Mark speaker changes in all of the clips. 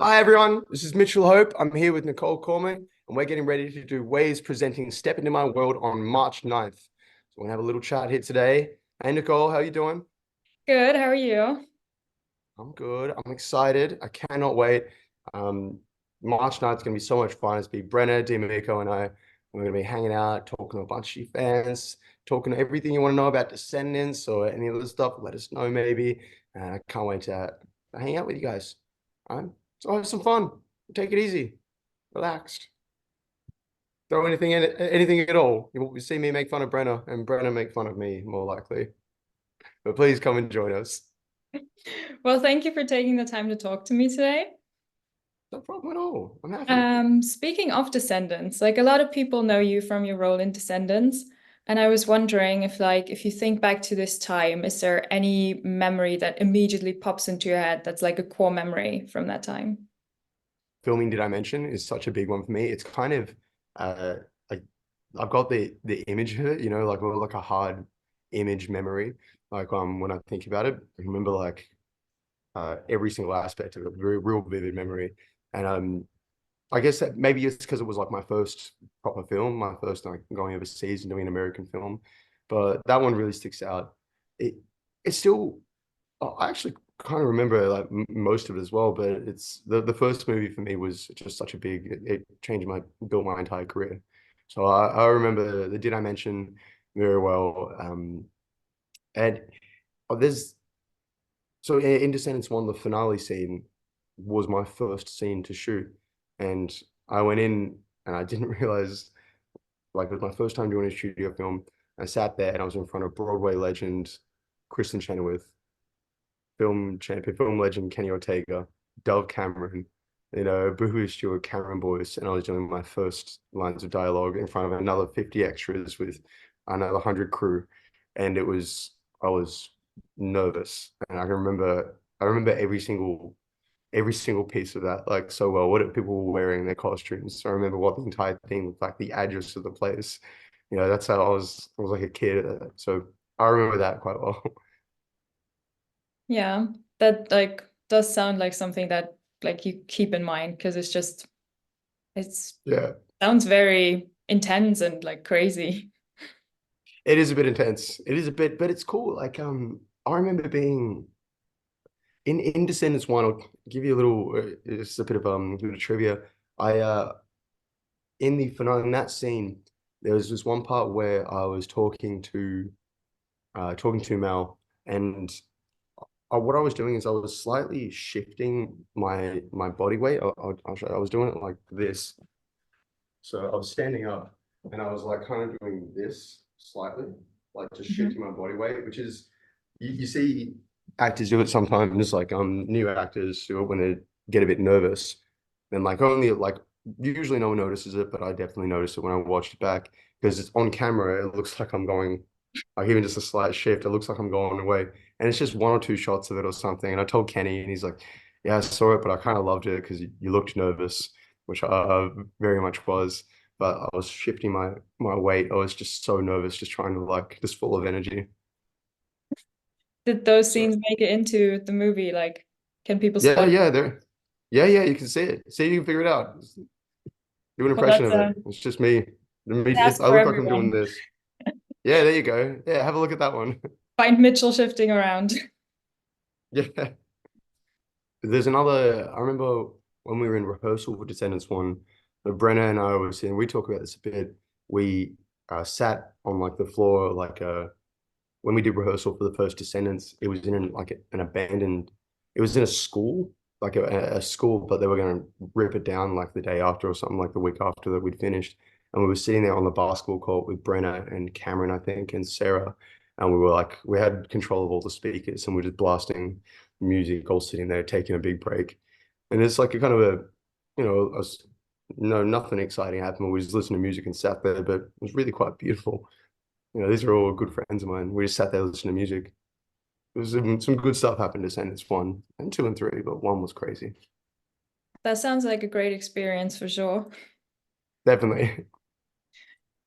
Speaker 1: Hi everyone, this is Mitchell Hope. I'm here with Nicole Corman, and we're getting ready to do Waves presenting Step Into My World on March 9th. So we're gonna have a little chat here today. Hey Nicole, how you doing?
Speaker 2: Good, how are you?
Speaker 1: I'm good. I'm excited. I cannot wait. Um, March 9th is gonna be so much fun. It's be Brenna, D'Amico, and I. We're gonna be hanging out, talking to a bunch of you fans, talking everything you want to know about Descendants or any other stuff. Let us know maybe. And I can't wait to hang out with you guys. So have some fun. Take it easy. Relaxed. Throw anything in it, anything at all. You will see me make fun of Brenna and Brenna make fun of me more likely. But please come and join us.
Speaker 2: Well, thank you for taking the time to talk to me today.
Speaker 1: No problem at all. I'm happy.
Speaker 2: Speaking of Descendants, like a lot of people know you from your role in Descendants, and I was wondering if you think back to this time, is there any memory that immediately pops into your head that's like a core memory from that time?
Speaker 1: Filming, did I mention, is such a big one for me. It's kind of uh like I've got the image of it, like a hard image memory. Like when I think about it, I remember like every single aspect of it, very real vivid memory. And I guess that maybe it's because it was like my first proper film, my first like going overseas and doing an American film, but that one really sticks out. It it's still I actually kind of remember like most of it as well, but it's the first movie for me was just such a big it changed my built my entire career. So I remember the Did I Mention very well. And there's so in Descendants 1, the finale scene was my first scene to shoot. And I went in and I didn't realize, like, it was my first time doing a studio film. I sat there and I was in front of Broadway legend Kristen Chenoweth, film champion, film legend Kenny Ortega, Dove Cameron, Boohoo Stewart, Cameron Boyce, and I was doing my first lines of dialogue in front of another 50 extras with another 100 crew. And I was nervous. And I remember every single piece of that like so well. What people were wearing, their costumes. So I remember what the entire thing looked like, the address of the place. That's how I was like a kid. So I remember that quite well.
Speaker 2: Yeah, that like does sound like something that like you keep in mind because it's
Speaker 1: Yeah,
Speaker 2: sounds very intense and like crazy.
Speaker 1: it is a bit intense. It is a bit, but it's cool. Like I remember being in Descendants 1. I'll give you a little, just a bit of trivia. I in the finale, in that scene, there was this one part where I was talking to Mel, and what I was doing is I was slightly shifting my body weight. I'll show you. I was doing it like this. So I was standing up, and I was like kind of doing this slightly, like just
Speaker 2: Mhm.
Speaker 1: shifting my body weight, which is you see actors do it sometimes, like new actors do it when they get a bit nervous, and like only like usually no one notices it, but I definitely noticed it when I watched it back because it's on camera. It looks like I'm going, like even just a slight shift, it looks like I'm going away, and it's just one or two shots of it or something. And I told Kenny, and he's like, "Yeah, I saw it, but I kind of loved it because you looked nervous," which I very much was. But I was shifting my weight. I was just so nervous, just trying to like just full of energy.
Speaker 2: Did those
Speaker 1: So
Speaker 2: scenes make it into the movie? Like, can people
Speaker 1: yeah,
Speaker 2: spot?
Speaker 1: yeah, there. Yeah, you can see it. See, you can figure it out. Do an
Speaker 2: Well,
Speaker 1: impression
Speaker 2: that's
Speaker 1: of it.
Speaker 2: a
Speaker 1: It's just me.
Speaker 2: task
Speaker 1: I
Speaker 2: for
Speaker 1: look like I'm doing
Speaker 2: everyone.
Speaker 1: this. Yeah, there you go. Yeah, have a look at that one.
Speaker 2: Find Mitchell shifting around.
Speaker 1: Yeah. There's another, I remember when we were in rehearsal for Descendants 1, Brenna and I were sitting, we talk about this a bit. We sat on like the floor, like when we did rehearsal for the first Descendants, it was in an abandoned, it was in a school, like a school, but they were going to rip it down like the day after or something, like the week after that we'd finished. And we were sitting there on the basketball court with Brenna and Cameron, I think, and Sarah. And we were like, we had control of all the speakers and we're just blasting music, all sitting there taking a big break. And it's like a kind of a, no, nothing exciting happened. We just listened to music and sat there, but it was really quite beautiful. These are all good friends of mine. We just sat there listening to music. There was some good stuff happened to Descendants 1 and 2 and 3, but 1 was crazy.
Speaker 2: That sounds like a great experience for sure.
Speaker 1: Definitely.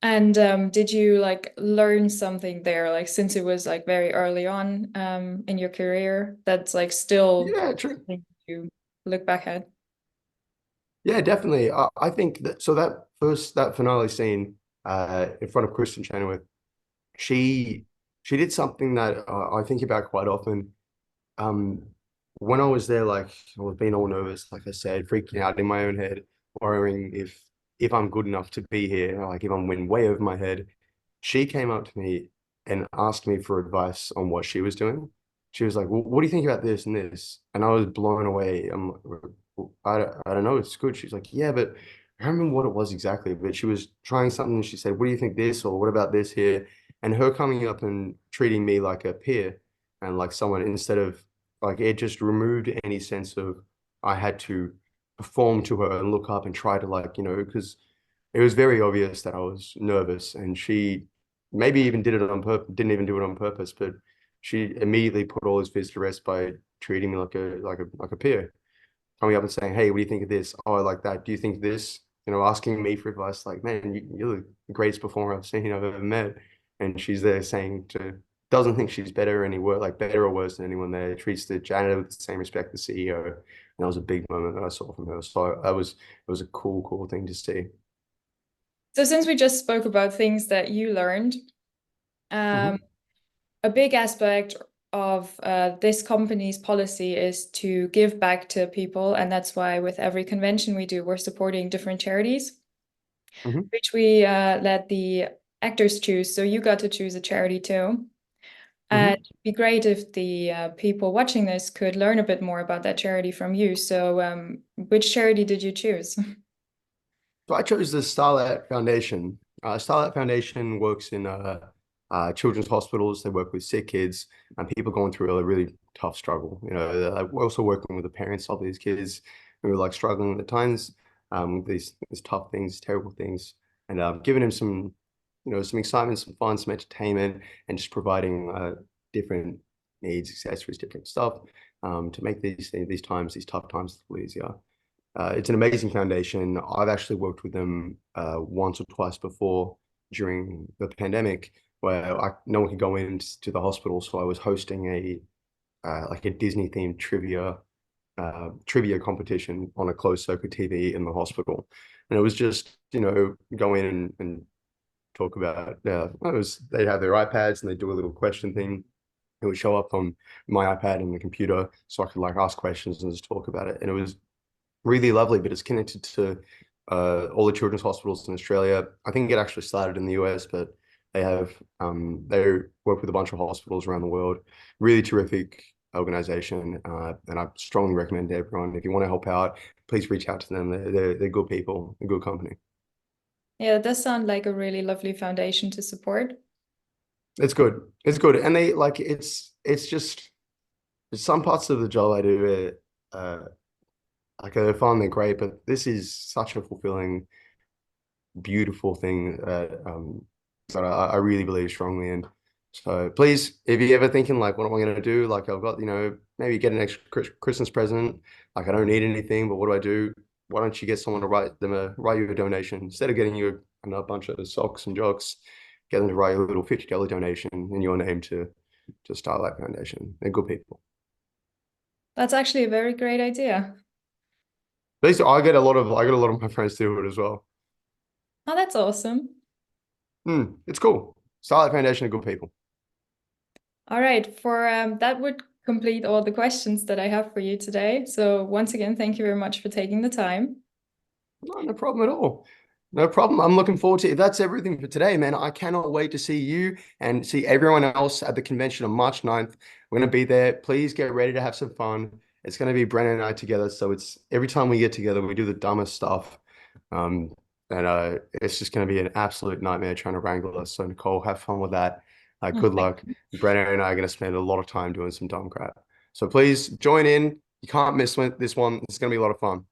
Speaker 2: And did you like learn something there, like since it was like very early on in your career, that's like still
Speaker 1: Yeah, true.
Speaker 2: something you look back at?
Speaker 1: Yeah, definitely. I think that so that finale scene in front of Kristen Chenoweth, she she did something that I think about quite often. Um, when I was there, like I was being all nervous, like I said, freaking out in my own head, worrying if I'm good enough to be here, like if I'm win way over my head. She came up to me and asked me for advice on what she was doing. She was like, well, "What do you think about this and this?" And I was blown away. I'm like, "Well, I don't know. It's good." She's like, "Yeah, but I don't remember what it was exactly." But she was trying something. And she said, "What do you think this or what about this here?" And her coming up and treating me like a peer and like someone instead of like it just removed any sense of I had to perform to her and look up and try to like, because it was very obvious that I was nervous and she maybe even did it on purpose, didn't even do it on purpose, but she immediately put all his fears to rest by treating me like a peer, coming up and saying, "Hey, what do you think of this? Oh, I like that. Do you think this?" Asking me for advice, like, "Man, you're the greatest performer I've ever met." And she's there saying doesn't think she's better anywhere, like better or worse than anyone there. Treats the janitor with the same respect the CEO. And that was a big moment that I saw from her. So it was a cool thing to see.
Speaker 2: So since we just spoke about things that you learned, um,
Speaker 1: Hmm.
Speaker 2: a big aspect of this company's policy is to give back to people, and that's why with every convention we do, we're supporting different charities,
Speaker 1: Hmm.
Speaker 2: which we let the actors choose. So you got to choose a charity too. And
Speaker 1: Hmm.
Speaker 2: it'd be great if the people watching this could learn a bit more about that charity from you. So, which charity did you choose?
Speaker 1: So I chose the Starlight Foundation. Starlight Foundation works in children's hospitals. They work with sick kids and people going through a really tough struggle. We're also working with the parents of these kids who are like struggling at times, these tough things, terrible things, and giving them some, some excitement, some fun, some entertainment, and just providing different needs, accessories, different stuff to make these tough times a little easier. It's an amazing foundation. I've actually worked with them once or twice before during the pandemic, where no one could go into the hospital, so I was hosting a Disney themed trivia competition on a closed circuit TV in the hospital, and it was just go in and talk about it was they have their iPads and they do a little question thing. It would show up on my iPad and the computer, so I could like ask questions and just talk about it, and it was really lovely, but it's connected to all the children's hospitals in Australia. I think it actually started in the US, but they work with a bunch of hospitals around the world. Really terrific organization, and I strongly recommend to everyone if you want to help out, please reach out to them. They're good people, a good company.
Speaker 2: Yeah, it does sound like a really lovely foundation to support.
Speaker 1: It's good. It's good, and they like it's just some parts of the job I do. Like they're fun, they're great, but this is such a fulfilling beautiful thing that I really believe strongly in. So please, if you're ever thinking like, what am I going to do? Like I've got, maybe get an extra Christmas present. Like I don't need anything, but what do I do? Why don't you get someone to write you a donation instead of getting you a bunch of socks and jocks, get them to write you a little $50 donation in your name to Starlight Foundation. They're good people.
Speaker 2: That's actually a very great idea.
Speaker 1: Basically, I get a lot of my friends to do it as well.
Speaker 2: Oh, that's awesome.
Speaker 1: It's cool. Starlight Foundation are good people.
Speaker 2: All right, for that would complete all the questions that I have for you today. So once again, thank you very much for taking the time.
Speaker 1: No, no problem at all. No problem. I'm looking forward to it. That's everything for today, man. I cannot wait to see you and see everyone else at the convention on March 9th. We're going to be there. Please get ready to have some fun. It's going to be Brennan and I together. So it's every time we get together, we do the dumbest stuff. Um, and it's just going to be an absolute nightmare trying to wrangle us. So Nicole, have fun with that.
Speaker 2: Oh,
Speaker 1: Good luck. Brennan and I are going to spend a lot of time doing some dumb crap. So please join in. You can't miss this one. It's going to be a lot of fun.